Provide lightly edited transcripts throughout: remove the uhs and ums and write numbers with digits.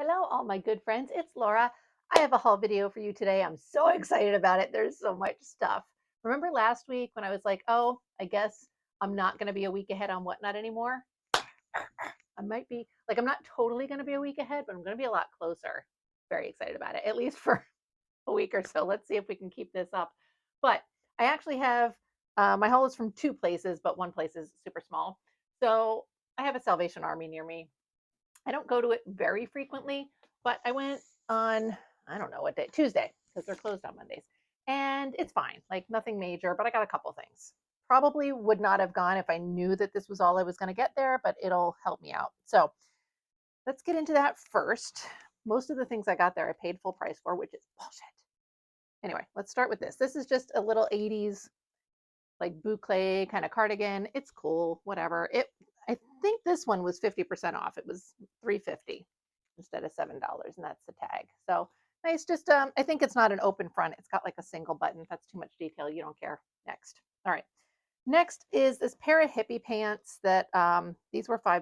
Hello, all my good friends. It's Laura. I have a haul video for you today. I'm so excited about it. There's so much stuff. Remember last week when I was like, oh, I guess I'm not going to be a week ahead on Whatnot anymore? I might be, like, I'm not totally going to be a week ahead, but I'm going to be a lot closer. Very excited about it, at least for a week or so. Let's see if we can keep this up. But I actually have my haul is from two places, but one place is super small. So I have a Salvation Army near me. I don't go to it very frequently, but I went on, I don't know what day, Tuesday, because they're closed on Mondays. And it's fine, like nothing major, but I got a couple things. Probably would not have gone if I knew that this was all I was going to get there, but it'll help me out. So let's get into that first. Most of the things I got there, I paid full price for, which is bullshit. Anyway, let's start with this. This is just a little 80s like boucle kind of cardigan. It's cool, whatever. I think this one was 50% off. It was $3.50 instead of $7, and that's the tag. So nice. Just I think it's not an open front. It's got like a single button. That's too much detail. You don't care. Next. All right. Next is this pair of hippie pants that these were $5.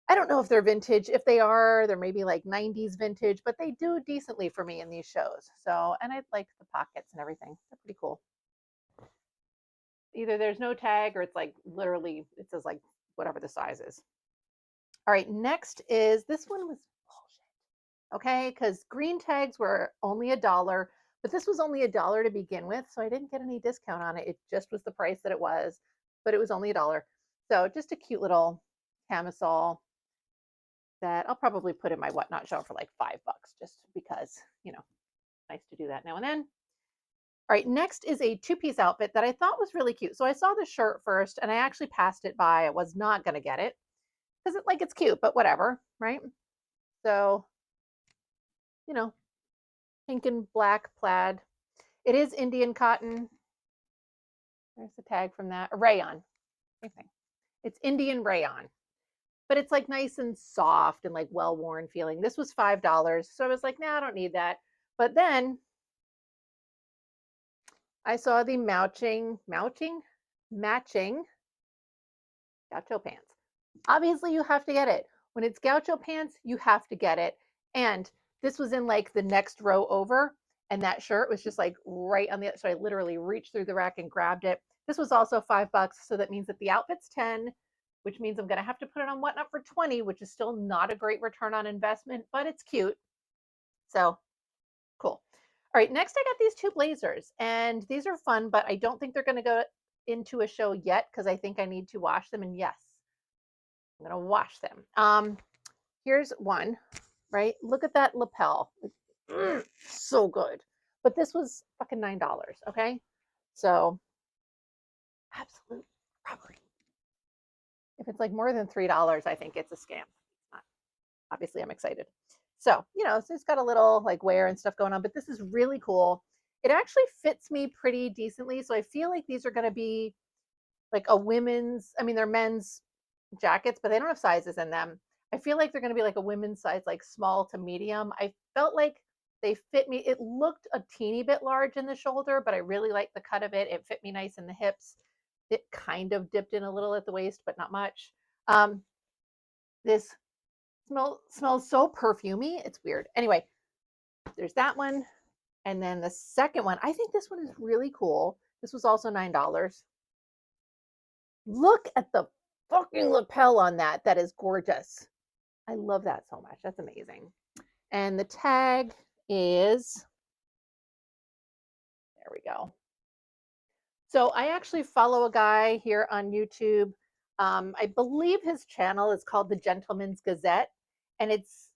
I don't know if they're vintage. If they are, they're maybe like 90s vintage, but they do decently for me in these shows. So, and I like the pockets and everything. They're pretty cool. Either there's no tag or it's like literally it says like whatever the size is. All right, next is this one was bullshit. Okay, because green tags were only $1, but this was only $1 to begin with, so I didn't get any discount on it. It just was the price that it was, but it was only $1. So just a cute little camisole that I'll probably put in my Whatnot show for like $5, just because, nice to do that now and then. All right, next is a two-piece outfit that I thought was really cute. So I saw the shirt first and I actually passed it by. I was not going to get it because it's cute, but whatever, right? So, you know, pink and black plaid. It is Indian cotton. There's the tag from that. Rayon. Same thing. It's Indian rayon, but it's like nice and soft and like well-worn feeling. This was $5. So I was like, nah, I don't need that. But then I saw the matching gaucho pants. Obviously, you have to get it. When it's gaucho pants, you have to get it. And this was in like the next row over, and that shirt was just like right on the other. So I literally reached through the rack and grabbed it. This was also $5, so that means that the outfit's 10, which means I'm gonna have to put it on Whatnot for 20, which is still not a great return on investment, but it's cute. So cool. All right, next I got these two blazers, and these are fun, but I don't think they're gonna go into a show yet because I think I need to wash them. And yes, I'm gonna wash them. Here's one, right? Look at that lapel. So good. But this was fucking $9. Okay, so absolute robbery. If it's like more than $3, I think it's a scam. Obviously, I'm excited. So it's got a little like wear and stuff going on, but this is really cool. It actually fits me pretty decently, so I feel like these are going to be like a women's. I mean, they're men's jackets, but they don't have sizes in them. I feel like they're going to be like a women's size, like small to medium. I felt like they fit me. It looked a teeny bit large in the shoulder, but I really like the cut of it. It fit me nice in the hips. It kind of dipped in a little at the waist, but not much. This smells so perfumey. It's weird. Anyway, there's that one. And then the second one, I think this one is really cool. This was also $9. Look at the fucking lapel on that. That is gorgeous. I love that so much. That's amazing. And the tag is, there we go. So I actually follow a guy here on YouTube. I believe his channel is called The Gentleman's Gazette, and it's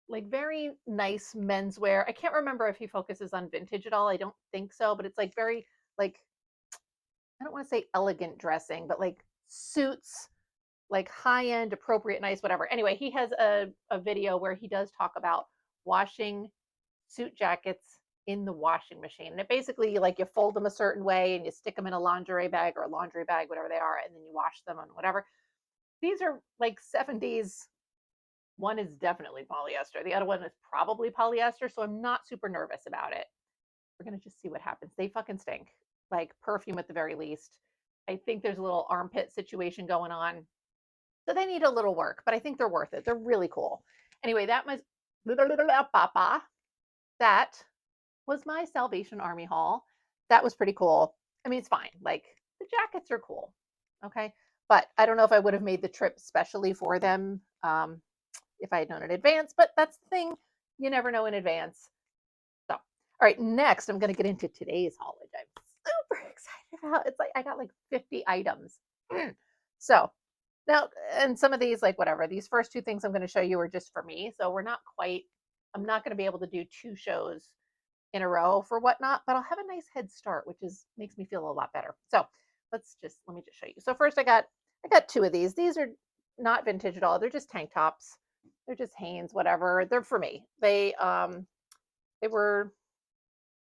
like very nice menswear. I can't remember if he focuses on vintage at all. I don't think so, but it's like very like, I don't want to say elegant dressing, but like suits, like high end, appropriate, nice, whatever. Anyway, he has a video where he does talk about washing suit jackets in the washing machine. And it basically, like, you fold them a certain way and you stick them in a lingerie bag or a laundry bag, whatever they are, and then you wash them and whatever. These are like 70s. One is definitely polyester. The other one is probably polyester. So I'm not super nervous about it. We're going to just see what happens. They fucking stink. Like perfume at the very least. I think there's a little armpit situation going on. So they need a little work, but I think they're worth it. They're really cool. Anyway, that was my Salvation Army haul. That was pretty cool. I mean, it's fine. Like the jackets are cool. Okay. But I don't know if I would have made the trip specially for them if I had known in advance, but that's the thing. You never know in advance. So, all right, next I'm going to get into today's haul, which I'm super excited about. It's like I got like 50 items. So now, and some of these, like whatever, these first two things I'm going to show you are just for me. So we're not quite, I'm not going to be able to do two shows in a row for whatnot, but I'll have a nice head start, which is makes me feel a lot better. So let me just show you. So first I got two of these. These are not vintage at all. They're just tank tops. They're just Hanes, whatever. They're for me. They were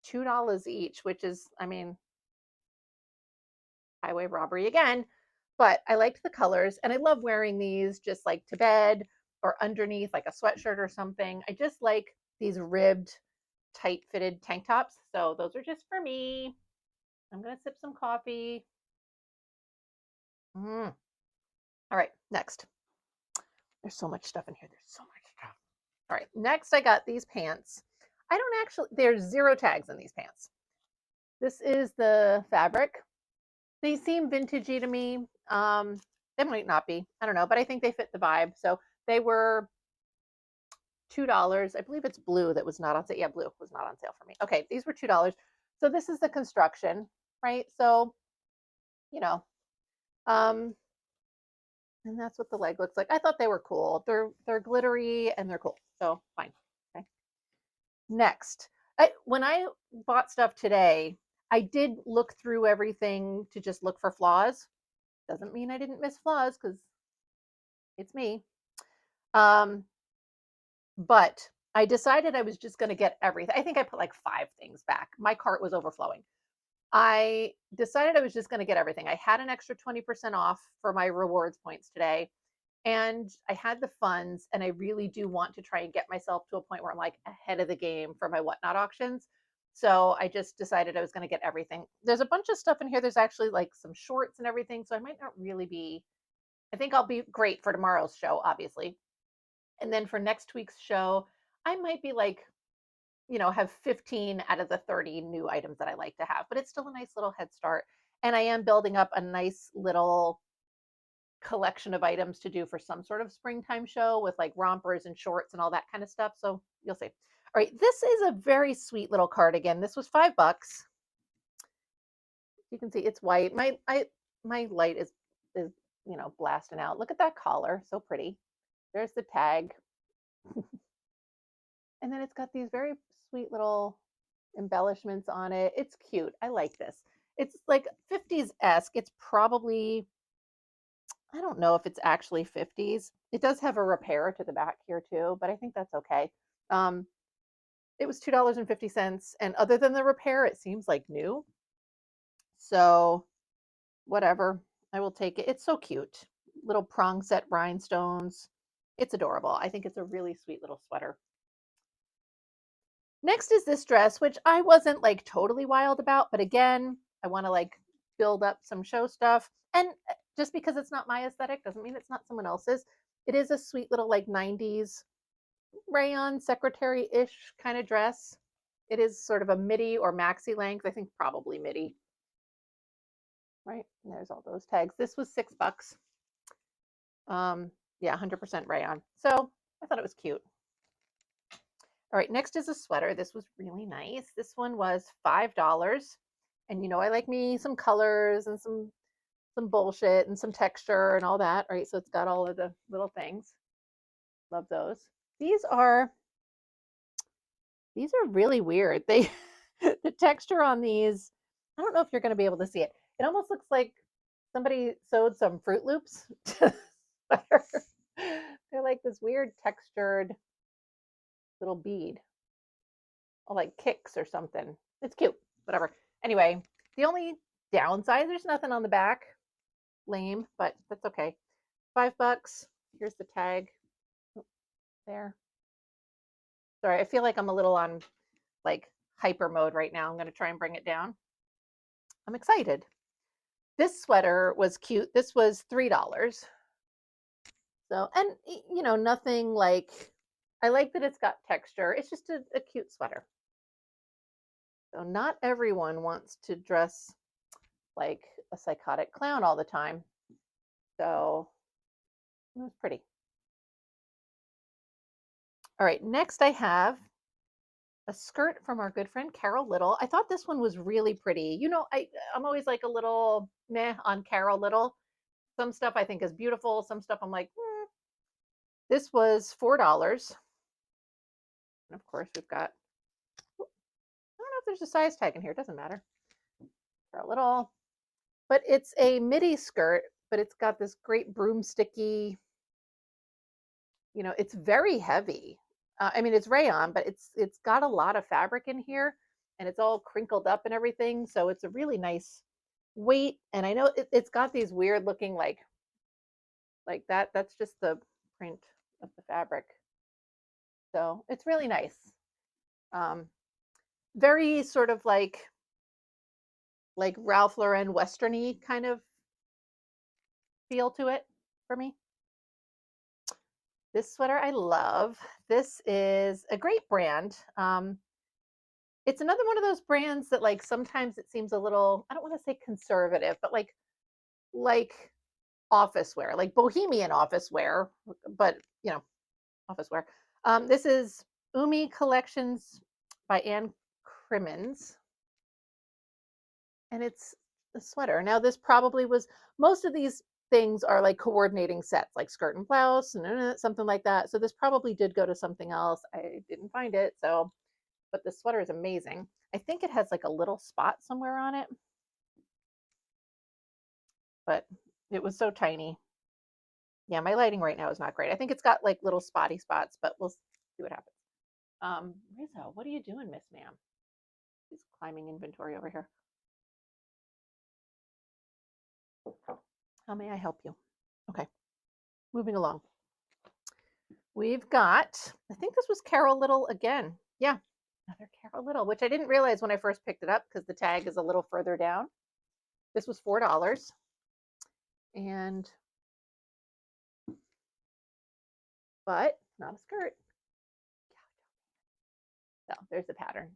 $2 each, which is, I mean, highway robbery again. But I liked the colors and I love wearing these just like to bed or underneath like a sweatshirt or something. I just like these ribbed, tight fitted tank tops. So those are just for me. I'm going to sip some coffee. All right, next. There's so much stuff in here. There's so much stuff. All right, next I got these pants. I don't actually, there's 0 tags in these pants. This is the fabric. They seem vintagey to me. They might not be. I don't know, but I think they fit the vibe. So they were $2. I believe it's blue that was not on sale. Yeah, blue was not on sale for me. Okay, these were $2. So this is the construction, right? So, you know, um, and that's what the leg looks like. I thought they were cool. They're glittery and they're cool. So fine. Okay. Next, when I bought stuff today, I did look through everything to just look for flaws. Doesn't mean I didn't miss flaws because it's me. But I decided I was just going to get everything. I think I put like 5 things back. My cart was overflowing. I decided I was just going to get everything. I had an extra 20% off for my rewards points today. And I had the funds, and I really do want to try and get myself to a point where I'm like ahead of the game for my whatnot auctions. So I just decided I was going to get everything. There's a bunch of stuff in here. There's actually like some shorts and everything. So I might not really be, I think I'll be great for tomorrow's show, obviously. And then for next week's show, I might be like, have 15 out of the 30 new items that I like to have, but it's still a nice little head start. And I am building up a nice little collection of items to do for some sort of springtime show with like rompers and shorts and all that kind of stuff. So you'll see. All right, this is a very sweet little cardigan. This was $5. You can see it's white. My light is blasting out. Look at that collar, so pretty. There's the tag. And then it's got these very sweet little embellishments on it. It's cute. I like this. It's like 50s-esque. It's probably, I don't know if it's actually 50s. It does have a repair to the back here too, but I think that's okay. It was $2.50, and other than the repair, it seems like new. So whatever, I will take it. It's so cute. Little prong set rhinestones. It's adorable. I think it's a really sweet little sweater. Next is this dress, which I wasn't like totally wild about, but again, I want to like build up some show stuff. And just because it's not my aesthetic doesn't mean it's not someone else's. It is a sweet little like 90s rayon secretary-ish kind of dress. It is sort of a midi or maxi length. I think probably midi. Right? And there's all those tags. This was $6. Yeah, 100% rayon. So I thought it was cute. All right, next is a sweater. This was really nice. This one was $5. And I like me some colors and some bullshit and some texture and all that, right? So it's got all of the little things. Love those. These are really weird. They the texture on these, I don't know if you're going to be able to see it. It almost looks like somebody sewed some Fruit Loops to the sweater. They're like this weird textured little bead, or like kicks or something. It's cute, whatever. Anyway, the only downside, there's nothing on the back. Lame, but that's okay. $5. Here's the tag. There. Sorry, I feel like I'm a little on like hyper mode right now. I'm going to try and bring it down. I'm excited. This sweater was cute. This was $3. So, and you know, nothing like, I like that it's got texture. It's just a cute sweater. So not everyone wants to dress like a psychotic clown all the time. So it was pretty. All right, next I have a skirt from our good friend Carol Little. I thought this one was really pretty. You know, I'm always like a little meh on Carol Little. Some stuff I think is beautiful. Some stuff I'm like, this was $4. And of course, we've got, I don't know if there's a size tag in here. It doesn't matter. Carol Little. But it's a midi skirt, but it's got this great broomsticky, you know, it's very heavy. I mean, it's rayon, but it's got a lot of fabric in here, and it's all crinkled up and everything. So it's a really nice weight. And I know it's got these weird looking like that. That's just the print of the fabric. So it's really nice. Um, very sort of like Ralph Lauren westerny kind of feel to it for me. This sweater I love. This is a great brand. It's another one of those brands that like sometimes it seems a little, I don't want to say conservative, but like office wear, like bohemian office wear, but you know, office wear. This is Umi Collections by Anne Crimmins, and it's a sweater. Now this probably was, most of these things are like coordinating sets, like skirt and blouse and something like that. So this probably did go to something else. I didn't find it, so, but the sweater is amazing. I think it has like a little spot somewhere on it, but it was so tiny. Yeah, my lighting right now is not great. I think it's got like little spotty spots, but we'll see what happens. Rizzo, what are you doing, Miss Ma'am? She's climbing inventory over here. How may I help you? Okay, moving along. We've got, I think this was Carol Little again. Yeah, another Carol Little, which I didn't realize when I first picked it up because the tag is a little further down. This was $4. And, but not a skirt. So there's the pattern.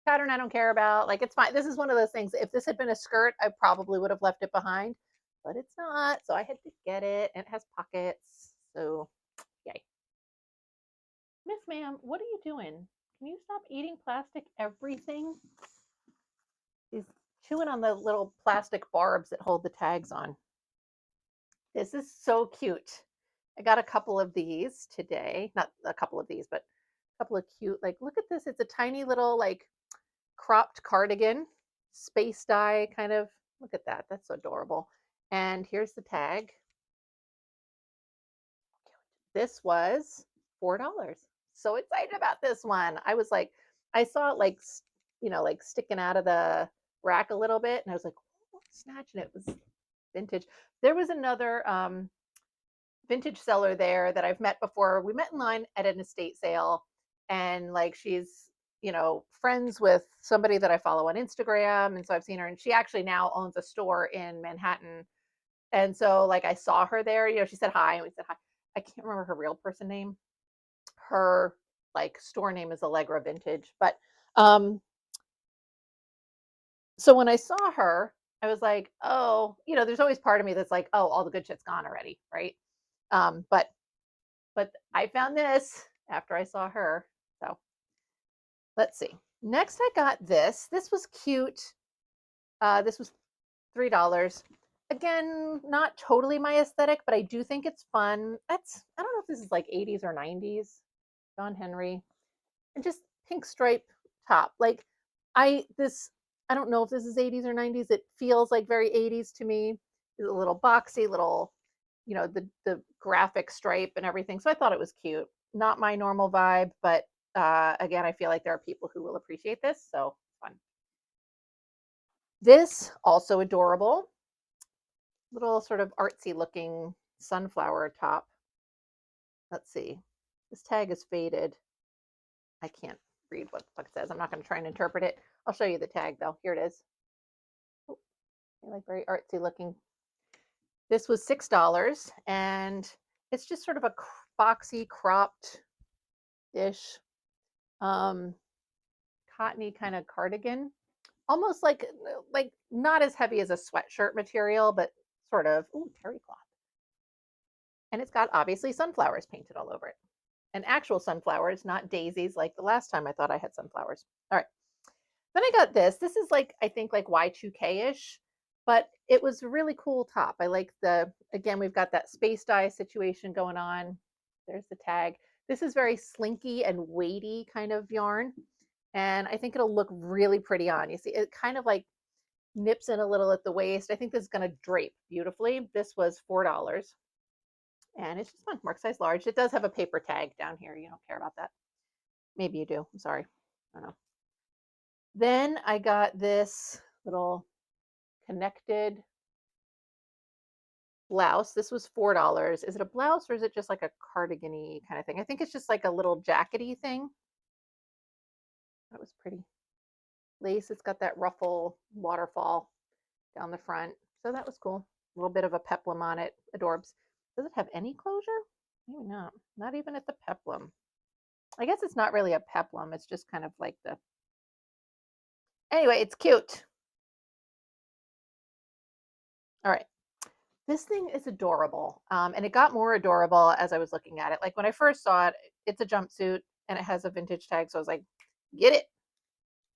Pattern I don't care about. Like, it's fine. This is one of those things. If this had been a skirt, I probably would have left it behind, but it's not. So I had to get it, and it has pockets. So yay. Miss Ma'am, what are you doing? Can you stop eating plastic everything? He's chewing on the little plastic barbs that hold the tags on. This is so cute. I got a couple of these today. Not a couple of these, but a couple of cute, like, look at this. It's a tiny little, like, cropped cardigan, space dye kind of. Look at that. That's adorable. And here's the tag. This was $4. So excited about this one. I was like, I saw it like, you know, like sticking out of the rack a little bit, and I was like, oh, snatching it. It was vintage. There was another vintage seller there that I've met before. We met in line at an estate sale, and like she's, you know, friends with somebody that I follow on Instagram, and so I've seen her, and she actually now owns a store in Manhattan. And so like I saw her there, you know, she said hi, and we said hi. I can't remember her real person name. Her like store name is Allegra Vintage, but so when I saw her, I was like, oh, you know, there's always part of me that's like, oh, all the good shit's gone already, right? Um, but but I found this after I saw her. So let's see. Next, I got this. This was cute. This was $3. Again, not totally my aesthetic, but I do think it's fun. That's, I don't know if this is like 80s or 90s. John Henry. And just pink stripe top. Like I don't know if this is 80s or 90s. It feels like very 80s to me. It's a little boxy, little, you know, the graphic stripe and everything. So I thought it was cute. Not my normal vibe, but again, I feel like there are people who will appreciate this. So fun. This also adorable. Little sort of artsy looking sunflower top. Let's see. This tag is faded. I can't read what the fuck it says. I'm not going to try and interpret it. I'll show you the tag though. Here it is. Oh, like very artsy looking. This was $6, and It's just sort of a boxy cropped-ish cottony kind of cardigan, almost like not as heavy as a sweatshirt material, but sort of. Ooh, terry cloth. And it's got obviously sunflowers painted all over it. And actual sunflowers, not daisies like the last time I thought I had sunflowers. All right. Then I got this. This is like, I think like Y2K-ish, but it was a really cool top. I like again, we've got that space dye situation going on. There's the tag. This is very slinky and weighty kind of yarn. And I think it'll look really pretty on. You see, it kind of like nips in a little at the waist. I think this is going to drape beautifully. This was $4. And it's just fun. Mark size large. It does have a paper tag down here. You don't care about that. Maybe you do. I'm sorry. I don't know. Then I got this little connected blouse. This was $4. Is it a blouse or is it just like a cardigan-y kind of thing? I think it's just like a little jackety thing. That was pretty. Lace. It's got that ruffle waterfall down the front. So that was cool. A little bit of a peplum on it. Adorbs. Does it have any closure? Maybe not. Not even at the peplum. I guess it's not really a peplum. It's just kind of like the. Anyway, it's cute. All right. This thing is adorable. And it got more adorable as I was looking at it. Like when I first saw it, it's a jumpsuit and it has a vintage tag. So I was like, get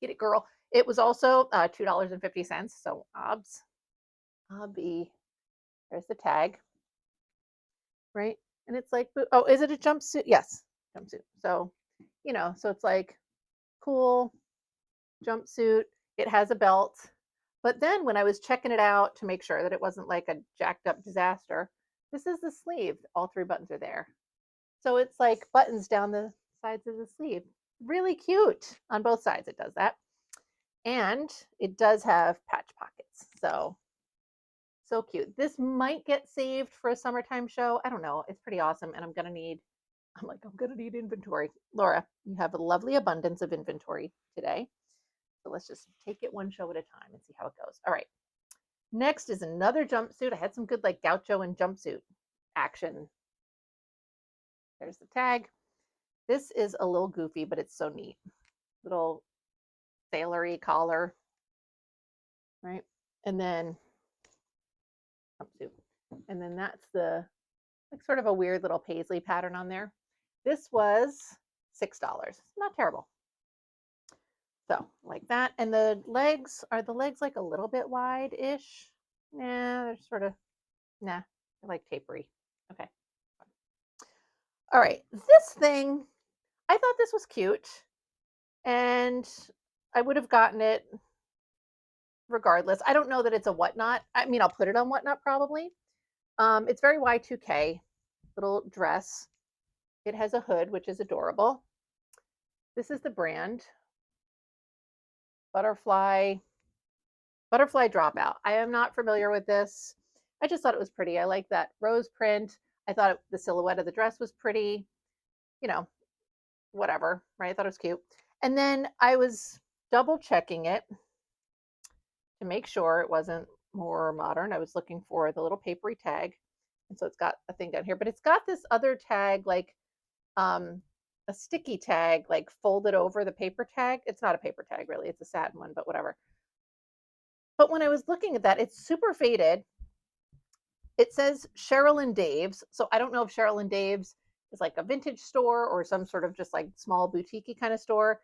it, girl. It was also $2.50. So obby. There's the tag. Right. And it's like, oh, is it a jumpsuit? Yes, jumpsuit. So, so it's like cool jumpsuit. It has a belt. But then when I was checking it out to make sure that it wasn't like a jacked up disaster, this is the sleeve. All 3 buttons are there. So it's like buttons down the sides of the sleeve. Really cute on both sides. It does that. And it does have patch pockets. So cute. This might get saved for a summertime show. I don't know. It's pretty awesome. And I'm going to need inventory. Laura, you have a lovely abundance of inventory today. So let's just take it one show at a time and see how it goes. All right. Next is another jumpsuit. I had some good like gaucho and jumpsuit action. There's the tag. This is a little goofy, but it's so neat. Little sailory collar, right? And then jumpsuit. And then that's the like sort of a weird little paisley pattern on there. This was $6. Not terrible. So like that. And the legs, are the legs like a little bit wide-ish? Nah, they're sort of, they're like tapery. Okay. All right. This thing, I thought this was cute. And I would have gotten it regardless. I don't know that it's a whatnot. I mean, I'll put it on whatnot probably. It's very Y2K, little dress. It has a hood, which is adorable. This is the brand. Butterfly Dropout. I am not familiar with this. I just thought it was pretty. I like that rose print. I thought the silhouette of the dress was pretty, whatever, right? I thought it was cute. And then I was double checking it to make sure it wasn't more modern. I was looking for the little papery tag. And so it's got a thing down here, but it's got this other tag, like a sticky tag, like folded over the paper tag. It's not a paper tag really, it's a satin one, but whatever. But when I was looking at that, it's super faded. It says Cheryl and Dave's. So I don't know if Cheryl and Dave's is like a vintage store or some sort of just like small boutique kind of store.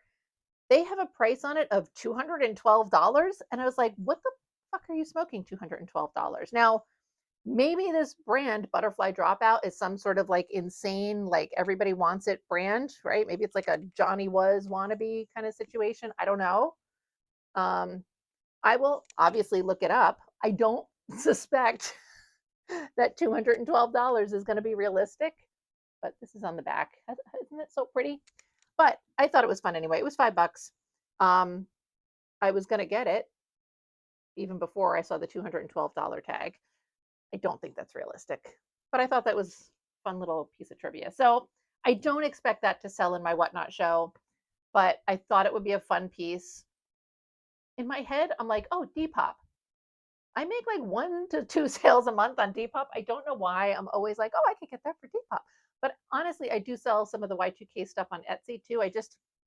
They have a price on it of $212. And I was like, what the fuck are you smoking $212? Now, maybe this brand Butterfly Dropout is some sort of like insane, like everybody wants it brand, right? Maybe it's like a Johnny Was wannabe kind of situation. I don't know. I will obviously look it up. I don't suspect that $212 is going to be realistic, but this is on the back. Isn't it so pretty? But I thought it was fun anyway. It was $5. I was going to get it even before I saw the $212 tag. I don't think that's realistic, but I thought that was a fun little piece of trivia. So I don't expect that to sell in my whatnot show, but I thought it would be a fun piece. In my head, I'm like, oh, Depop. I make like 1 to 2 sales a month on Depop. I don't know why. I'm always like, oh, I could get that for Depop. But honestly, I do sell some of the Y2K stuff on Etsy too.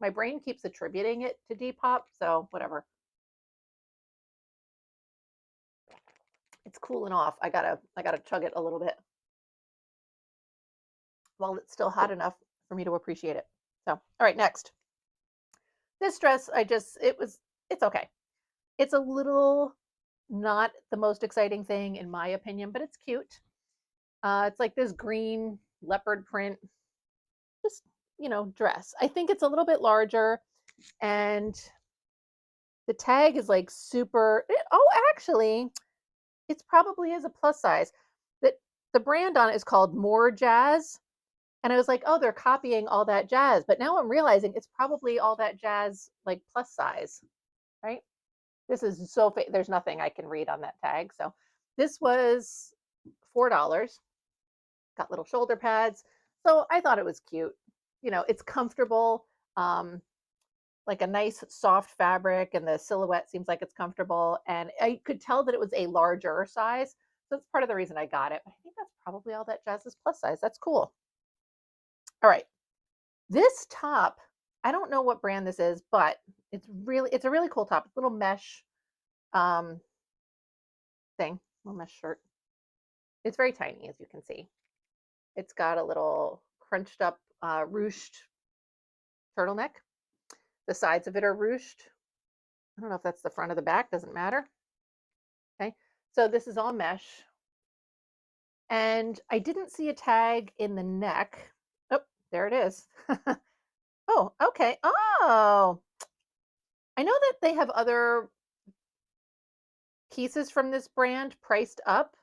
My brain keeps attributing it to Depop. So whatever. It's cooling off. I gotta chug it a little bit while it's still hot enough for me to appreciate it. So, all right, next. This dress, it's okay. It's a little not the most exciting thing in my opinion, but it's cute. It's like this green leopard print, just, dress. I think it's a little bit larger, and the tag is like oh, actually, it's probably is a plus size. The brand on it is called More Jazz. And I was like, oh, they're copying All That Jazz. But now I'm realizing it's probably All That Jazz, like plus size, right? This is there's nothing I can read on that tag. So this was $4. Got little shoulder pads. So I thought it was cute. It's comfortable, like a nice soft fabric, and the silhouette seems like it's comfortable. And I could tell that it was a larger size. So that's part of the reason I got it. But I think that's probably All That Jazz is plus size. That's cool. All right. This top, I don't know what brand this is, but it's a really cool top. It's a little mesh thing, little mesh shirt. It's very tiny, as you can see. It's got a little crunched up ruched turtleneck. The sides of it are ruched. I don't know if that's the front or the back, doesn't matter. Okay, so this is all mesh. And I didn't see a tag in the neck. Oh, there it is. Oh, okay. Oh, I know that they have other pieces from this brand priced up.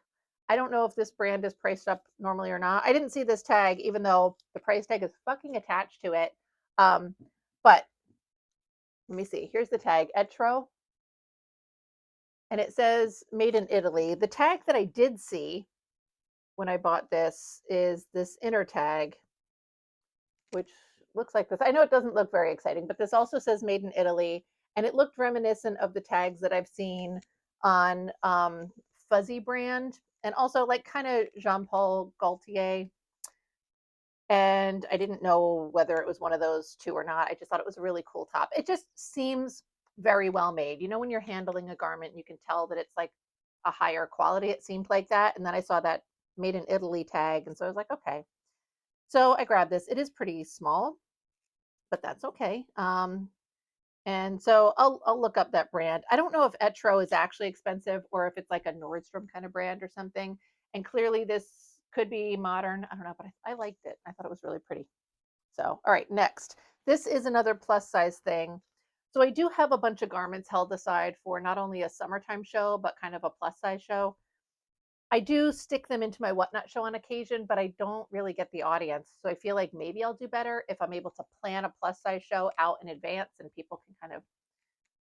I don't know if this brand is priced up normally or not. I didn't see this tag, even though the price tag is fucking attached to it. But let me see. Here's the tag, Etro. And it says made in Italy. The tag that I did see when I bought this is this inner tag, which looks like this. I know it doesn't look very exciting, but this also says made in Italy. And it looked reminiscent of the tags that I've seen on Fuzzy brand, and also like kind of Jean Paul Gaultier. And I didn't know whether it was one of those two or not. I just thought it was a really cool top. It just seems very well made. When you're handling a garment, you can tell that it's like a higher quality. It seemed like that. And then I saw that made in Italy tag. And so I was like, okay. So I grabbed this. It is pretty small, but that's okay. And so I'll look up that brand. I don't know if Etro is actually expensive or if it's like a Nordstrom kind of brand or something. And clearly this could be modern. I don't know, but I liked it. I thought it was really pretty. So, all right, next. This is another plus size thing. So I do have a bunch of garments held aside for not only a summertime show, but kind of a plus size show. I do stick them into my Whatnot show on occasion, but I don't really get the audience. So I feel like maybe I'll do better if I'm able to plan a plus size show out in advance and people can kind of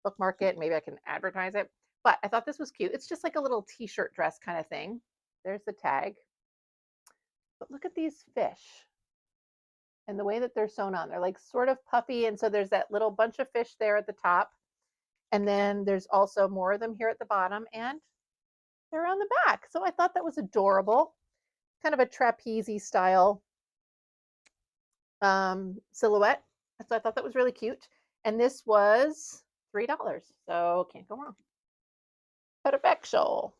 bookmark it. Maybe I can advertise it. But I thought this was cute. It's just like a little t-shirt dress kind of thing. There's the tag. But look at these fish and the way that they're sewn on. They're like sort of puffy. And so there's that little bunch of fish there at the top. And then there's also more of them here at the bottom. And they're on the back. So I thought that was adorable. Kind of a trapeze style silhouette. So I thought that was really cute. And this was $3. So can't go wrong. Perfecto.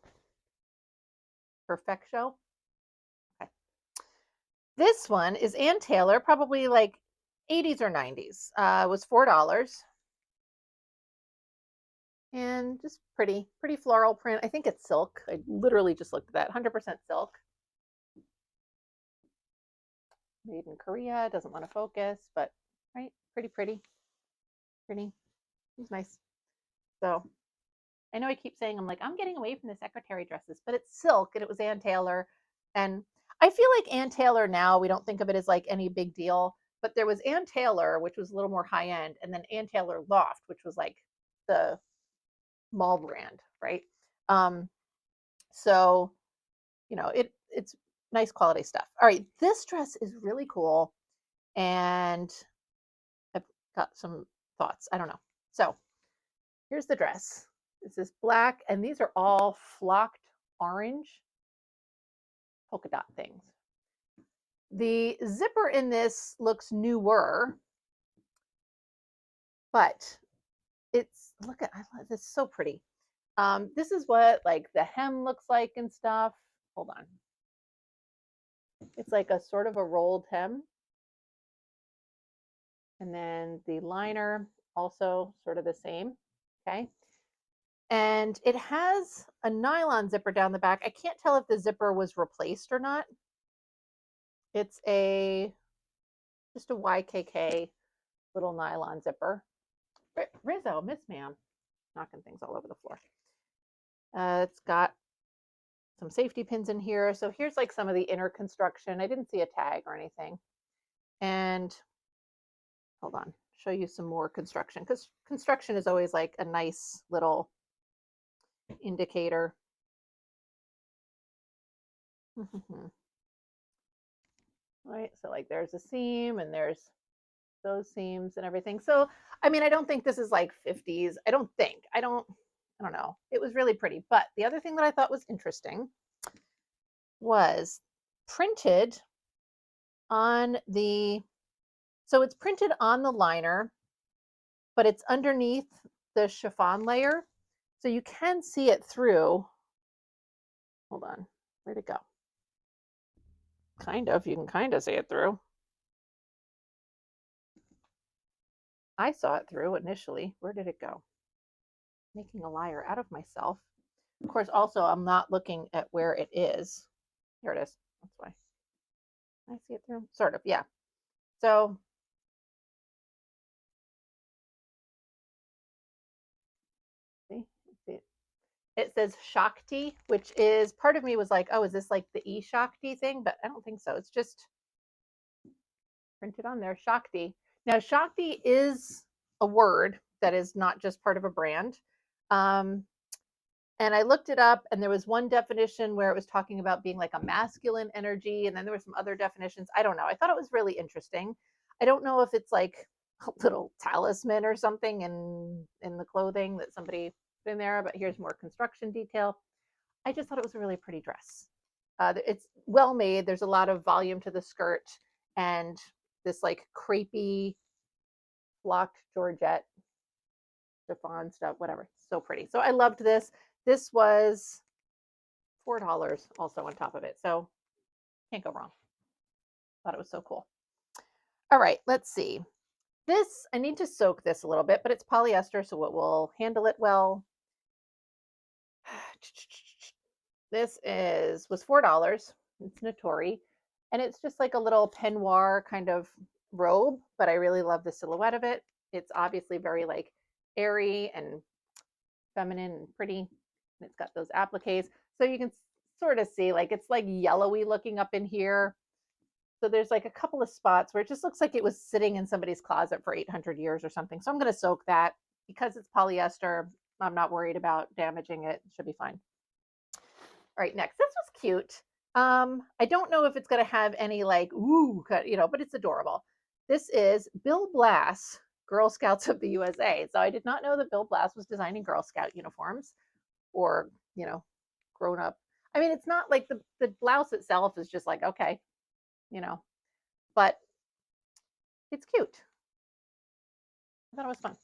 Perfecto. Okay. This one is Ann Taylor, probably like 80s or 90s. It was $4. And just pretty floral print. I think it's silk. I literally just looked at that. 100% silk. Made in Korea. Doesn't want to focus, but right, pretty. It's nice. So I know I keep saying I'm getting away from the secretary dresses, but it's silk and it was Ann Taylor. And I feel like Ann Taylor now, we don't think of it as like any big deal, but there was Ann Taylor, which was a little more high end, and then Ann Taylor Loft, which was like the mall brand, right? So it's nice quality stuff. All right, this dress is really cool, and I've got some thoughts. I don't know. So here's the dress. This is black, and these are all flocked orange polka dot things. The zipper in this looks newer, but it's, look at, I love this, so pretty. This is what like the hem looks like and stuff. Hold on. It's like a sort of a rolled hem. And then the liner also sort of the same. Okay. And it has a nylon zipper down the back. I can't tell if the zipper was replaced or not. It's just a YKK little nylon zipper. Rizzo, Miss Ma'am, knocking things all over the floor. It's got some safety pins in here. So here's like some of the inner construction. I didn't see a tag or anything. And hold on, show you some more construction, because construction is always like a nice little indicator. Right, so like there's a seam and there's those seams and everything. So I mean, I don't think this is like 50s. I don't know. It was really pretty. But the other thing that I thought was interesting was printed on the, so it's printed on the liner, but it's underneath the chiffon layer. So you can see it through. Hold on, where'd it go? Kind of, you can kind of see it through. I saw it through initially. Where did it go? Making a liar out of myself. Of course, also, I'm not looking at where it is. Here it is. That's why. I see it through. Sort of, yeah. So see, it says Shakti, which is, part of me was like, oh, is this like the E-Shakti thing? But I don't think so. It's just printed on there, Shakti. Now, Shakti is a word that is not just part of a brand. And I looked it up, and there was one definition where it was talking about being like a masculine energy, and then there were some other definitions. I don't know. I thought it was really interesting. I don't know if it's like a little talisman or something in the clothing that somebody put in there, but here's more construction detail. I just thought it was a really pretty dress. It's well made. There's a lot of volume to the skirt, and this like crepey flocked Georgette chiffon stuff, whatever. So pretty. So I loved this. This was $4 also on top of it. So can't go wrong. Thought it was so cool. All right, let's see. This, I need to soak this a little bit, but it's polyester, so it will handle it well. This was $4. It's Notori. And it's just like a little peignoir kind of robe, but I really love the silhouette of it. It's obviously very like airy and feminine and pretty. And it's got those appliques. So you can sort of see like it's like yellowy looking up in here. So there's like a couple of spots where it just looks like it was sitting in somebody's closet for 800 years or something. So I'm going to soak that. Because it's polyester, I'm not worried about damaging it. It should be fine. All right, next. This was cute. I don't know if it's going to have any like, ooh, but it's adorable. This is Bill Blass, Girl Scouts of the USA. So I did not know that Bill Blass was designing Girl Scout uniforms or, grown up. I mean, it's not like the blouse itself is just like, okay, but it's cute. I thought it was fun.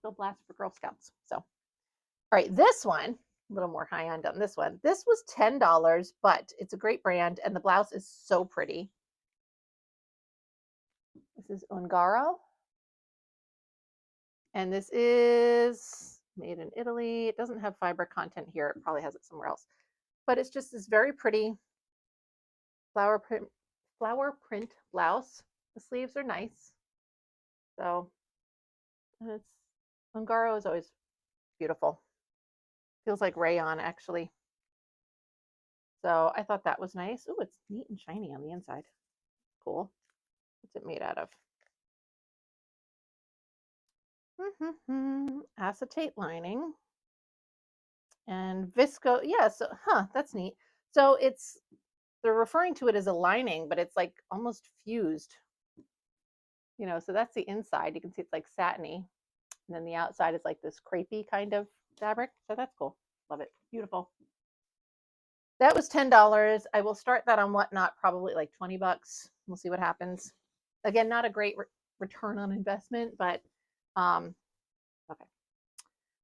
Bill Blass for Girl Scouts. So, all right, this one, a little more high end on this one. This was $10, but it's a great brand, and the blouse is so pretty. This is Ungaro, and this is made in Italy. It doesn't have fiber content here. It probably has it somewhere else, but it's just this very pretty flower print blouse. The sleeves are nice. So, and it's Ungaro is always beautiful. Feels like rayon actually. So I thought that was nice. Oh, it's neat and shiny on the inside. Cool. What's it made out of? Acetate lining and visco. Yeah, so that's neat. So they're referring to it as a lining, but it's like almost fused. So that's the inside. You can see it's like satiny. And then the outside is like this crepey kind of fabric. So that's cool. Love it. Beautiful. That was $10. I will start that on Whatnot, probably like 20 bucks. We'll see what happens. Again, not a great return on investment, but okay.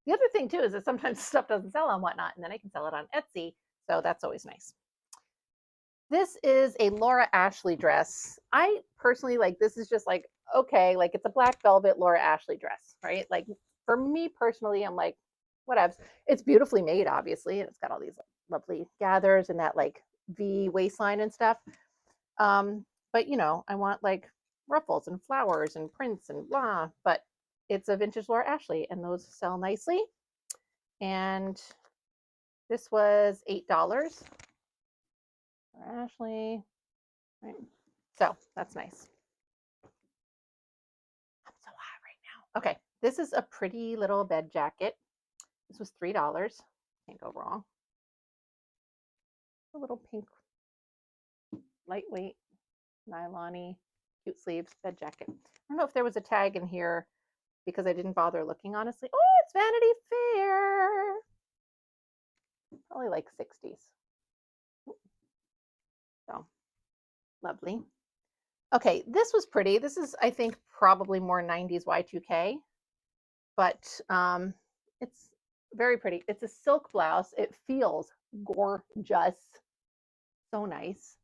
The other thing too is that sometimes stuff doesn't sell on Whatnot, and then I can sell it on Etsy. So that's always nice. This is a Laura Ashley dress. I personally like, this is just like, okay, like it's a black velvet Laura Ashley dress, right? Like for me personally, I'm like, whatever. It's beautifully made, obviously, and it's got all these lovely gathers and that like V waistline and stuff. But you know, I want like ruffles and flowers and prints and blah, but it's a vintage Laura Ashley and those sell nicely. And this was $8. Laura Ashley, right? So that's nice. I'm so hot right now. Okay, this is a pretty little bed jacket. This was $3. Can't go wrong. A little pink, lightweight, nylon-y, cute sleeves bed jacket. I don't know if there was a tag in here because I didn't bother looking, honestly. Oh, it's Vanity Fair. Probably like 60s. So lovely. Okay, this was pretty. This is, I think, probably more 90s Y2K, but it's very pretty. It's a silk blouse. It feels gorgeous. So nice.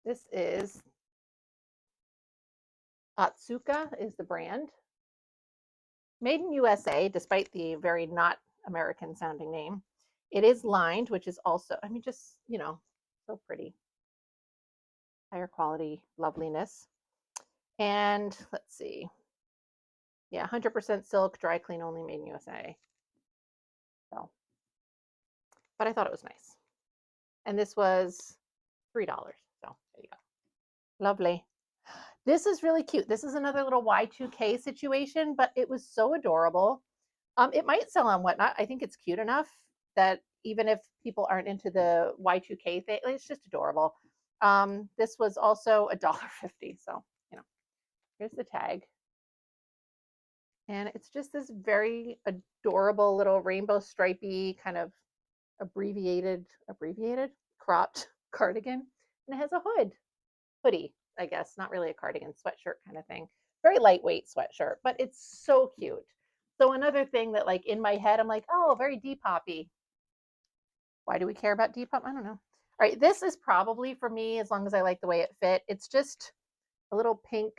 This is Atsuka is the brand. Made in USA, despite the very not American sounding name. It is lined, which is also, I mean, just, you know, so pretty. Higher quality loveliness. And let's see. Yeah, 100% silk, dry clean only, made in USA. So, but I thought it was nice. And this was $3. So there you go. Lovely. This is really cute. This is another little Y2K situation, but it was so adorable. It might sell on Whatnot. I think it's cute enough that even if people aren't into the Y2K thing, it's just adorable. This was also $1.50. So, you know, here's the tag. And it's just this very adorable little rainbow stripy kind of abbreviated cropped cardigan. And it has a hoodie, I guess, not really a cardigan, sweatshirt kind of thing. Very lightweight sweatshirt, but it's so cute. So another thing that like in my head, I'm like, oh, very Depop-y. Why do we care about Depop? I don't know. All right, this is probably for me, as long as I like the way it fit. It's just a little pink,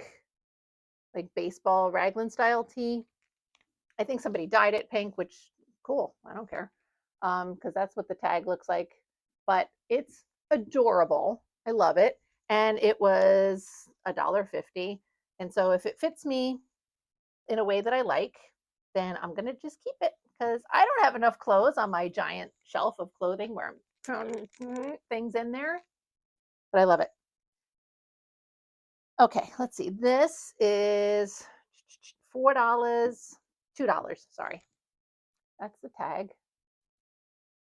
like baseball raglan style tee. I think somebody dyed it pink, which cool. I don't care. Because that's what the tag looks like. But it's adorable. I love it. And it was $1.50. And so if it fits me in a way that I like, then I'm gonna just keep it because I don't have enough clothes on my giant shelf of clothing where I'm throwing things in there. But I love it. Okay, let's see. This is $4, $2, sorry. That's the tag.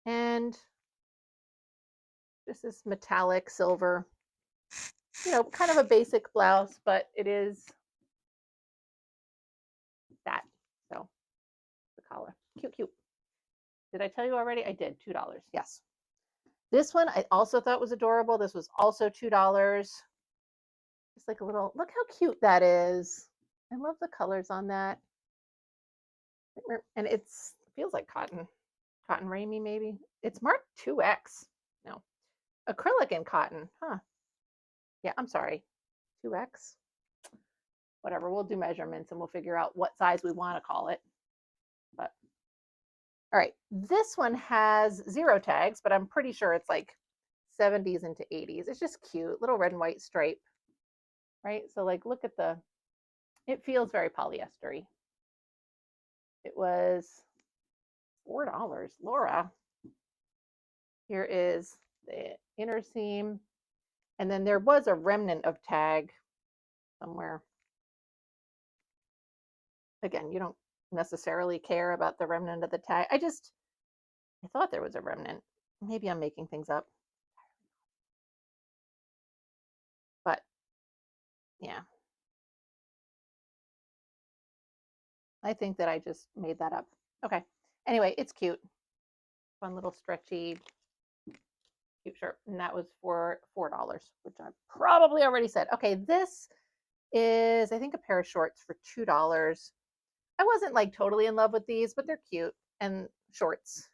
And this is metallic silver, you know, kind of a basic blouse, but it is that. So the collar, cute, cute. Did I tell you already? I did, $2. Yes. This one I also thought was adorable. This was also $2. It's like a little, look how cute that is. I love the colors on that. And it feels like cotton raimy maybe. It's marked 2X. No, acrylic and cotton, huh? Yeah, I'm sorry, 2X. Whatever, we'll do measurements and we'll figure out what size we want to call it. But all right, this one has 0 tags, but I'm pretty sure it's like 70s into 80s. It's just cute, little red and white stripe, right? So like, look at the, it feels very polyestery. It was $4. Laura. Here is the inner seam. And then there was a remnant of tag somewhere. Again, you don't necessarily care about the remnant of the tag. I thought there was a remnant. Maybe I'm making things up. But yeah. I think that I just made that up. Okay. Anyway, it's cute. Fun little stretchy cute shirt. And that was for $4, which I probably already said. Okay, this is, I think, a pair of shorts for $2. I wasn't like totally in love with these, but they're cute and shorts.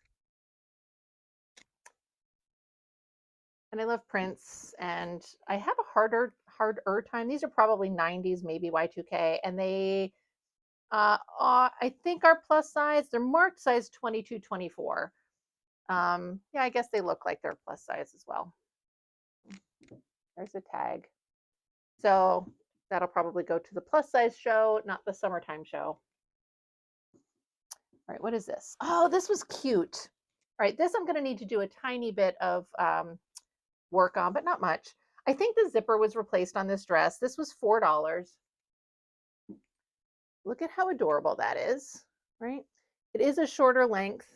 And I love prints, and I have a harder time. These are probably 90s, maybe Y2K, and they I think are plus size. They're marked size 22, 24. Yeah, I guess they look like they're plus size as well. There's a tag. So that'll probably go to the plus size show, not the summertime show. All right, what is this? Oh, this was cute. All right, this I'm going to need to do a tiny bit of work on, but not much. I think the zipper was replaced on this dress. This was $4. Look at how adorable that is, right? It is a shorter length.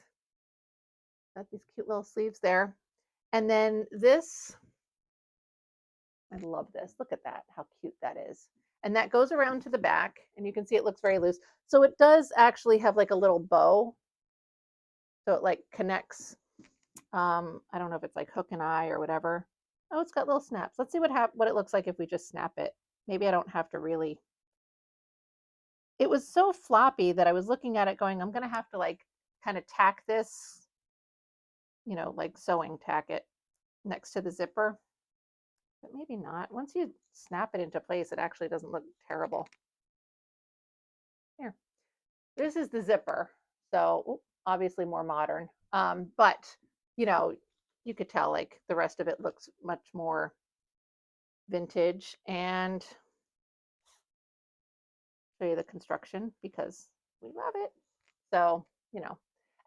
Got these cute little sleeves there. And then this, I love this. Look at that, how cute that is. And that goes around to the back, and you can see it looks very loose. So it does actually have like a little bow. So it like connects. I don't know if it's like hook and eye or whatever. Oh, it's got little snaps. Let's see what it looks like if we just snap it. Maybe I don't have to really. It was so floppy that I was looking at it going, I'm going to have to like kind of tack this, you know, like sewing tack it next to the zipper. But maybe not. Once you snap it into place, it actually doesn't look terrible. Here, this is the zipper. So obviously more modern. But, you know, you could tell like the rest of it looks much more vintage. And show you the construction because we love it. So, you know,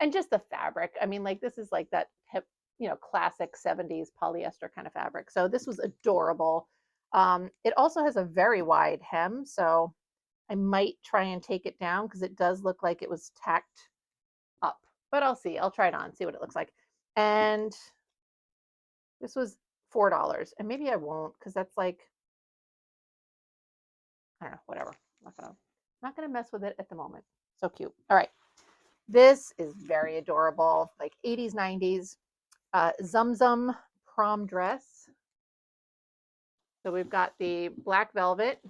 and just the fabric. I mean, like this is like that hip, you know, classic 70s polyester kind of fabric. So this was adorable. It also has a very wide hem. So I might try and take it down because it does look like it was tacked up, but I'll see. I'll try it on, see what it looks like. And this was $4. And maybe I won't because that's like, I don't know, whatever. Not gonna mess with it at the moment. So cute. All right. This is very adorable, like 80s, 90s. Zum Zum prom dress. So we've got the black velvet.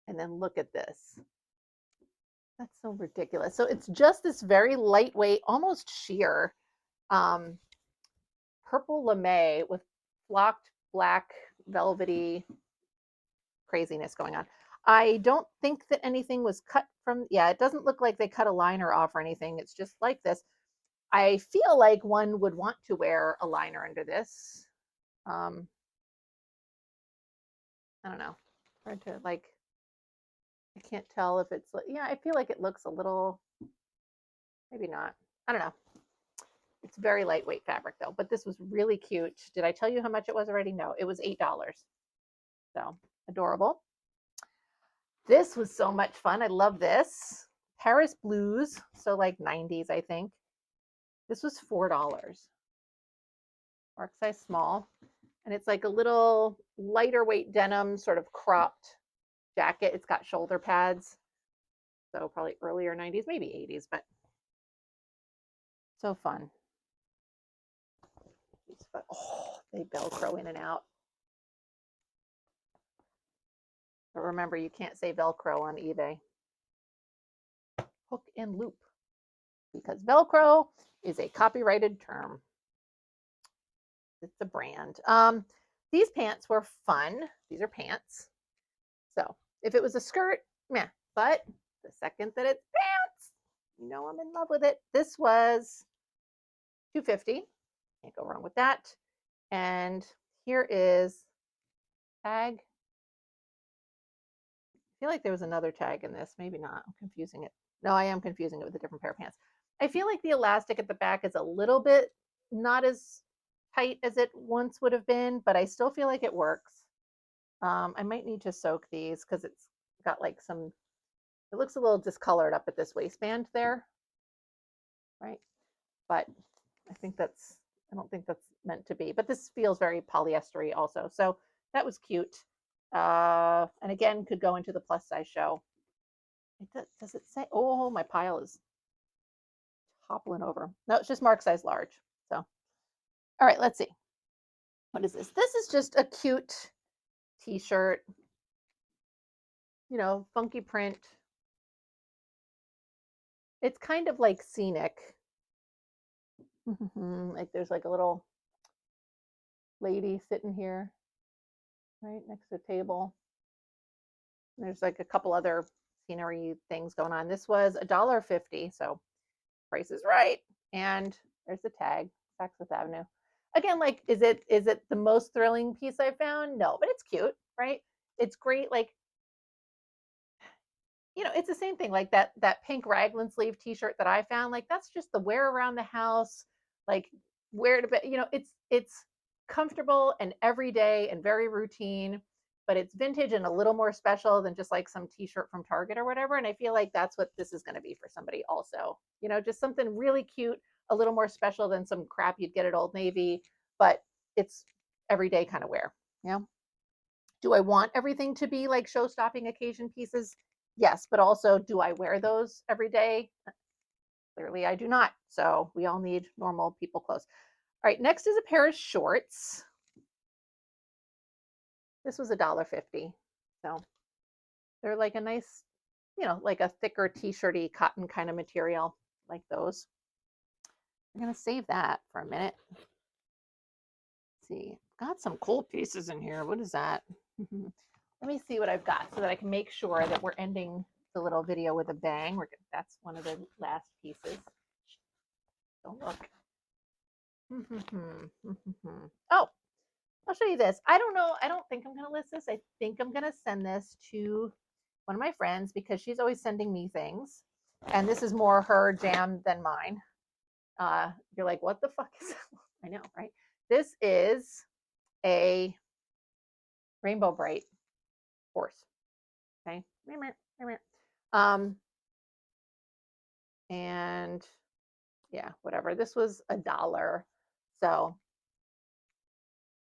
And then look at this. That's so ridiculous. So it's just this very lightweight, almost sheer purple lame with flocked black velvety craziness going on. I don't think that anything was cut from, yeah, it doesn't look like they cut a liner off or anything. It's just like this. I feel like one would want to wear a liner under this. I don't know. Hard to like, I can't tell if it's, yeah, I feel like it looks a little, maybe not. I don't know. It's very lightweight fabric though, but this was really cute. Did I tell you how much it was already? No, it was $8. So adorable. This was so much fun. I love this. Paris Blues, so like 90s, I think. This was $4. Mark size small. And it's like a little lighter weight denim, sort of cropped jacket. It's got shoulder pads. So probably earlier 90s, maybe 80s, but so fun. Oh, they Velcro in and out. But remember, you can't say Velcro on eBay. Hook and loop, because Velcro is a copyrighted term. It's a brand. These pants were fun. These are pants. So if it was a skirt, meh. But the second that it's pants, you know I'm in love with it. This was $2.50. Can't go wrong with that. And here is tag. I feel like there was another tag in this. Maybe not. I'm confusing it. No, I am confusing it with a different pair of pants. I feel like the elastic at the back is a little bit not as tight as it once would have been, but I still feel like it works. I might need to soak these because it's got like some, it looks a little discolored up at this waistband there, right? But I think that's, I don't think that's meant to be, but this feels very polyestery also. So that was cute. And again, could go into the plus size show. Does it say? Oh, my pile is toppling over. No, it's just mark size large. So, all right, let's see. What is this? This is just a cute t-shirt, funky print. It's kind of like scenic. Like there's like a little lady sitting here right next to a table. And there's like a couple other scenery things going on. This was $1.50, so price is right. And there's the tag, Saks Fifth Avenue. Again, like, is it the most thrilling piece I found? No, but it's cute, right? It's great. Like, it's the same thing. Like that pink raglan sleeve T-shirt that I found. Like that's just the wear around the house. Like wear to bed. It's comfortable and everyday and very routine, but it's vintage and a little more special than just like some T-shirt from Target or whatever. And I feel like that's what this is going to be for somebody also. Just something really cute, a little more special than some crap you'd get at Old Navy, but it's everyday kind of wear. Yeah. Do I want everything to be like show-stopping occasion pieces? Yes, but also, do I wear those every day? Clearly, I do not. So we all need normal people clothes. All right, next is a pair of shorts. This was $1.50. So they're like a nice, like a thicker t-shirty cotton kind of material, like those. I'm gonna save that for a minute. Let's see, got some cool pieces in here. What is that? Let me see what I've got so that I can make sure that we're ending the little video with a bang. That's one of the last pieces. Don't look. Oh, I'll show you this. I don't know. I don't think I'm going to list this. I think I'm going to send this to one of my friends because she's always sending me things. And this is more her jam than mine. You're like, what the fuck is that? I know, right? This is a Rainbow Bright horse. Okay. And yeah, whatever. This was $1. So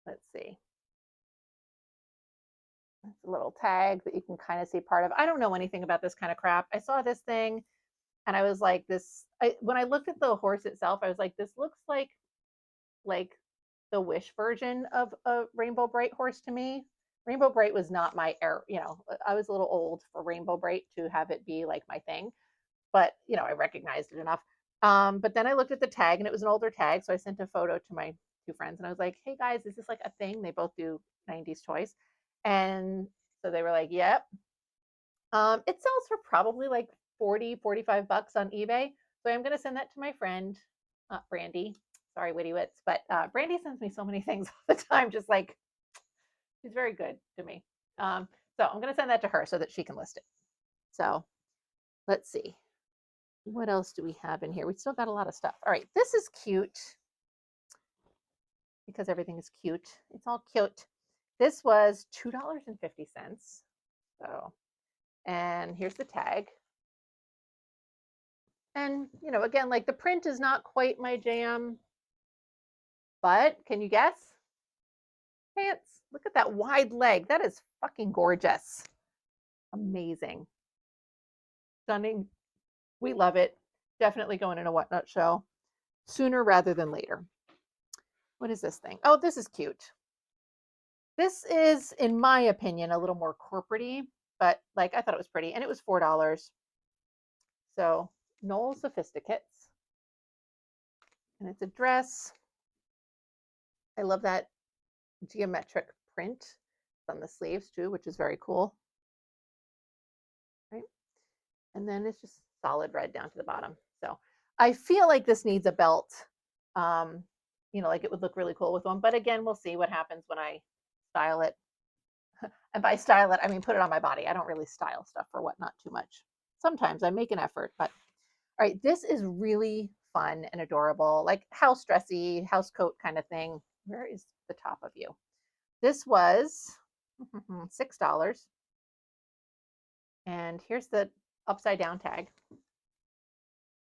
let's see. It's a little tag that you can kind of see part of. I don't know anything about this kind of crap. I saw this thing and I was like, when I looked at the horse itself, I was like, this looks like the Wish version of a Rainbow Bright horse to me. Rainbow Bright was not my era, I was a little old for Rainbow Bright to have it be like my thing, but I recognized it enough. But then I looked at the tag and it was an older tag. So I sent a photo to my two friends and I was like, hey guys, is this like a thing? They both do 90s toys. And so they were like, yep. It sells for probably like 40, 45 bucks on eBay. So I'm going to send that to my friend, Brandy. Sorry, Witty Wits, but Brandy sends me so many things all the time. Just like, she's very good to me. So I'm going to send that to her so that she can list it. So let's see. What else do we have in here? We still got a lot of stuff. All right, this is cute because everything is cute. It's all cute. This was $2.50. So, and here's the tag. And, again, like the print is not quite my jam, but can you guess? Pants. Look at that wide leg. That is fucking gorgeous. Amazing. Stunning. We love it. Definitely going in a Whatnot show sooner rather than later. What is this thing? Oh, this is cute. This is, in my opinion, a little more corporate-y, but like I thought it was pretty, and it was $4. So Knoll Sophisticates, and it's a dress. I love that geometric print on the sleeves too, which is very cool. Right, and then it's just solid red down to the bottom. So I feel like this needs a belt. Like it would look really cool with one, but again, we'll see what happens when I style it. And by style it, I mean put it on my body. I don't really style stuff for Whatnot too much. Sometimes I make an effort, but all right, this is really fun and adorable, like house dressy, house coat kind of thing. Where is the top of you? This was $6. And here's the upside down tag.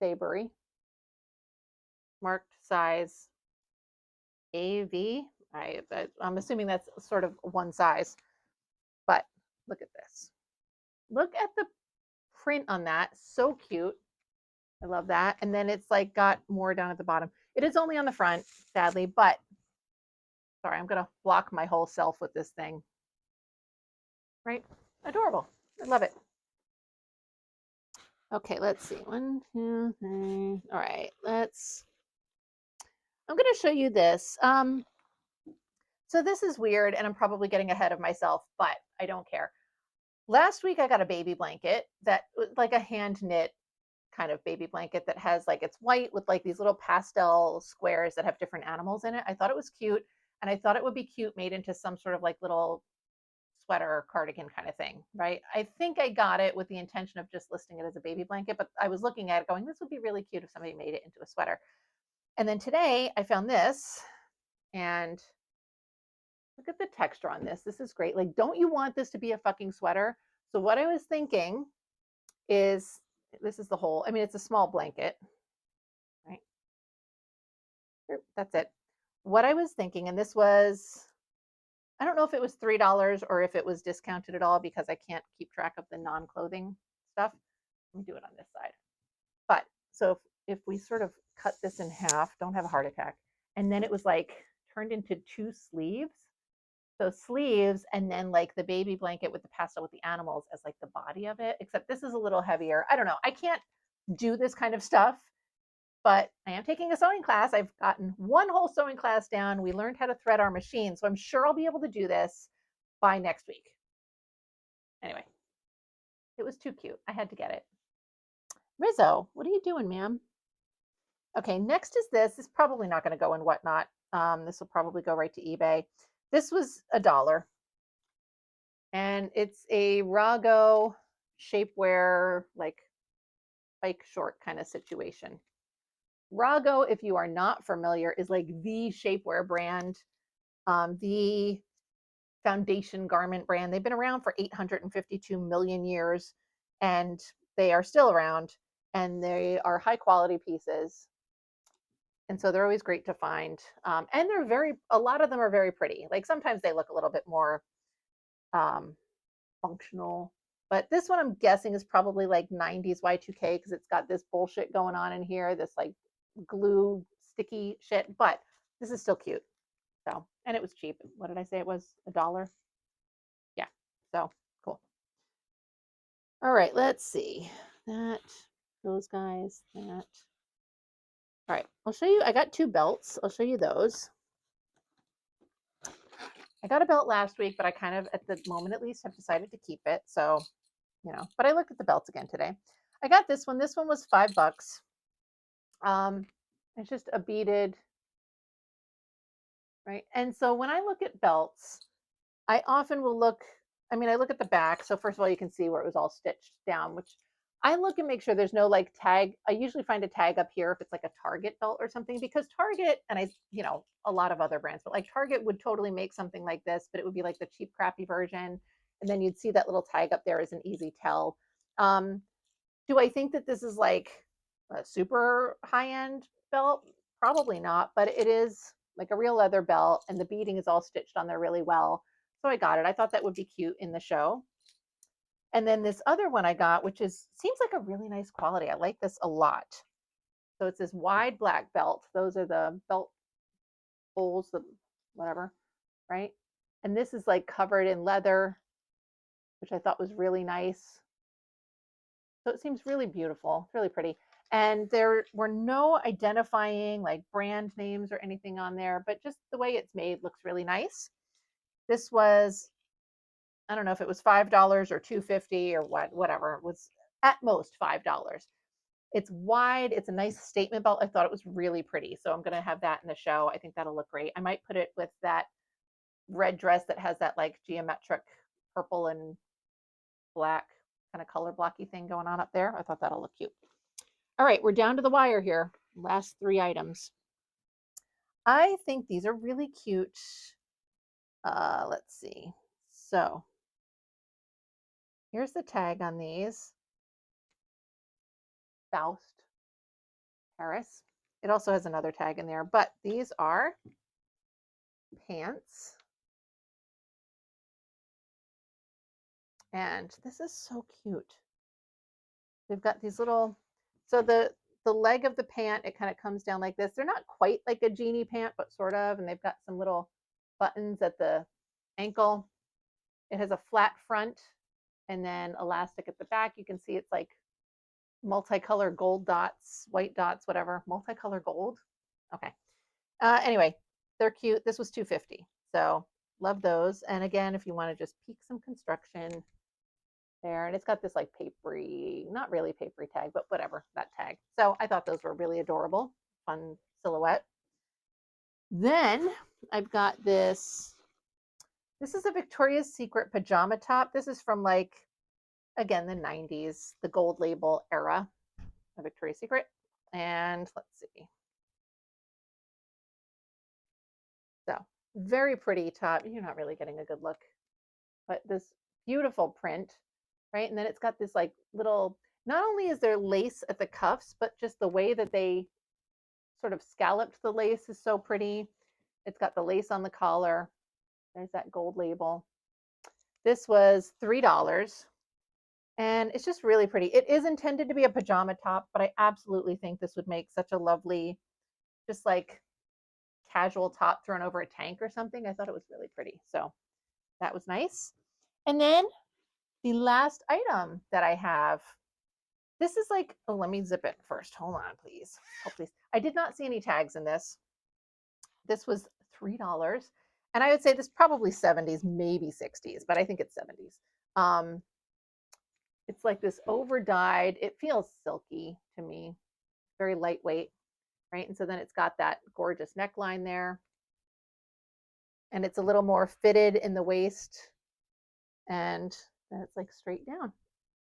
Saybury. Marked size AV. I'm assuming that's sort of one size. But look at this. Look at the print on that. So cute. I love that. And then it's like got more down at the bottom. It is only on the front, sadly, but sorry, I'm going to block my whole self with this thing. Right? Adorable. I love it. Okay, let's see. 1, 2, 3. All right, I'm going to show you this. So this is weird, and I'm probably getting ahead of myself, but I don't care. Last week I got a baby blanket that was like a hand knit kind of baby blanket that has like it's white with like these little pastel squares that have different animals in it. I thought it was cute, and I thought it would be cute made into some sort of like little sweater cardigan kind of thing, right? I think I got it with the intention of just listing it as a baby blanket, but I was looking at it going, this would be really cute if somebody made it into a sweater. And then today I found this, and look at the texture on this. This is great. Like, don't you want this to be a fucking sweater? So what I was thinking is this is the whole, I mean, it's a small blanket, right? That's it. What I was thinking, and this was, I don't know if it was $3 or if it was discounted at all because I can't keep track of the non-clothing stuff. Let me do it on this side. But so if we sort of cut this in half, don't have a heart attack, and then it was like turned into 2 sleeves. So sleeves, and then like the baby blanket with the pastel with the animals as like the body of it, except this is a little heavier. I don't know. I can't do this kind of stuff, but I am taking a sewing class. I've gotten one whole sewing class down. We learned how to thread our machine. So I'm sure I'll be able to do this by next week. Anyway, it was too cute. I had to get it. Rizzo, what are you doing, ma'am? Okay, next is this. This is probably not going to go in Whatnot. This will probably go right to eBay. This was $1, and it's a Rago shapewear, like bike short kind of situation. Rago, if you are not familiar, is like the shapewear brand, the foundation garment brand. They've been around for 852 million years, and they are still around, and they are high quality pieces. And so they're always great to find. And a lot of them are very pretty. Like sometimes they look a little bit more um, functional. But this one I'm guessing is probably like 90s Y2K because it's got this bullshit going on in here, this like glue sticky shit. But this is still cute. So, and it was cheap. What did I say it was? $1? Yeah. So cool. All right, let's see. That, those guys, that. All right, I'll show you. I got 2 belts. I'll show you those. I got a belt last week, but I kind of, at the moment at least, have decided to keep it. So, but I looked at the belts again today. I got this one. This one was $5. It's just a beaded, right? And so when I look at belts, I often will look, I mean, I look at the back. So first of all, you can see where it was all stitched down, which I look and make sure there's no like tag. I usually find a tag up here if it's like a Target belt or something, because Target, and a lot of other brands, but like Target would totally make something like this, but it would be like the cheap, crappy version. And then you'd see that little tag up there as an easy tell. Do I think that this is like a super high end belt? Probably not, but it is like a real leather belt, and the beading is all stitched on there really well. So I got it. I thought that would be cute in the show. And then this other one I got, which seems like a really nice quality. I like this a lot. So it's this wide black belt. Those are the belt holes, the whatever, right? And this is like covered in leather, which I thought was really nice. So it seems really beautiful. It's really pretty. And there were no identifying like brand names or anything on there, but just the way it's made looks really nice. This was, I don't know if it was $5 or $2.50 or whatever. It was at most $5. It's wide. It's a nice statement belt. I thought it was really pretty. So I'm going to have that in the show. I think that'll look great. I might put it with that red dress that has that like geometric purple and black kind of color blocky thing going on up there. I thought that'll look cute. All right, we're down to the wire here. Last 3 items. I think these are really cute. Let's see. So here's the tag on these. Faust, Paris. It also has another tag in there, but these are pants. And this is so cute. they've got these little, so the leg of the pant, it kind of comes down like this. They're not quite like a jeanie pant, but sort of, and they've got some little buttons at the ankle. It has a flat front and then elastic at the back. You can see it's like multicolor gold dots, white dots, whatever. Multicolor gold. Okay. Anyway, they're cute. This was $2.50. So love those. And again, if you want to just peek some construction there, and it's got this like papery, not really papery tag, but whatever, that tag. So I thought those were really adorable, fun silhouette. Then I've got this. This is a Victoria's Secret pajama top. This is from like, again, the 90s, the gold label era of Victoria's Secret. And let's see. So very pretty top. You're not really getting a good look, but this beautiful print, right? And then it's got this like little, not only is there lace at the cuffs, but just the way that they sort of scalloped the lace is so pretty. It's got the lace on the collar. There's that gold label. This was $3. And it's just really pretty. It is intended to be a pajama top, but I absolutely think this would make such a lovely, just like casual top thrown over a tank or something. I thought it was really pretty. So that was nice. And then the last item that I have, this is like, oh, let me zip it first. Hold on, please. Oh, please. I did not see any tags in this. This was $3. And I would say this probably 70s, maybe 60s, but I think it's 70s. It's like this over dyed, it feels silky to me, very lightweight, right? And so then it's got that gorgeous neckline there. And it's a little more fitted in the waist. And then it's like straight down.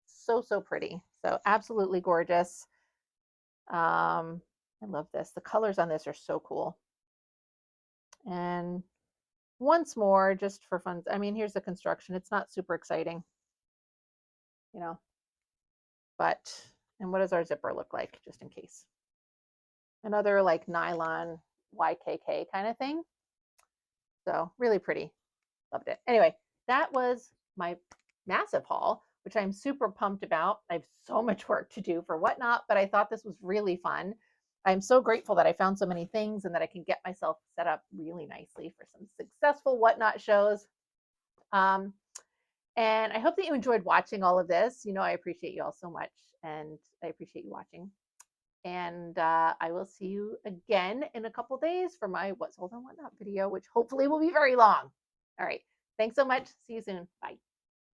So, so pretty. So absolutely gorgeous. I love this. The colors on this are so cool. And once more, just for fun, I mean, here's the construction. It's not super exciting, you know, but, and what does our zipper look like, just in case? Another like nylon YKK kind of thing. So really pretty. Loved it. Anyway, that was my massive haul, which I'm super pumped about. I have so much work to do for Whatnot, but I thought this was really fun. I'm so grateful that I found so many things and that I can get myself set up really nicely for some successful Whatnot shows. And I hope that you enjoyed watching all of this. You know, I appreciate you all so much, and I appreciate you watching. And I will see you again in a couple days for my What's Sold and Whatnot video, which hopefully will be very long. All right. Thanks so much. See you soon. Bye.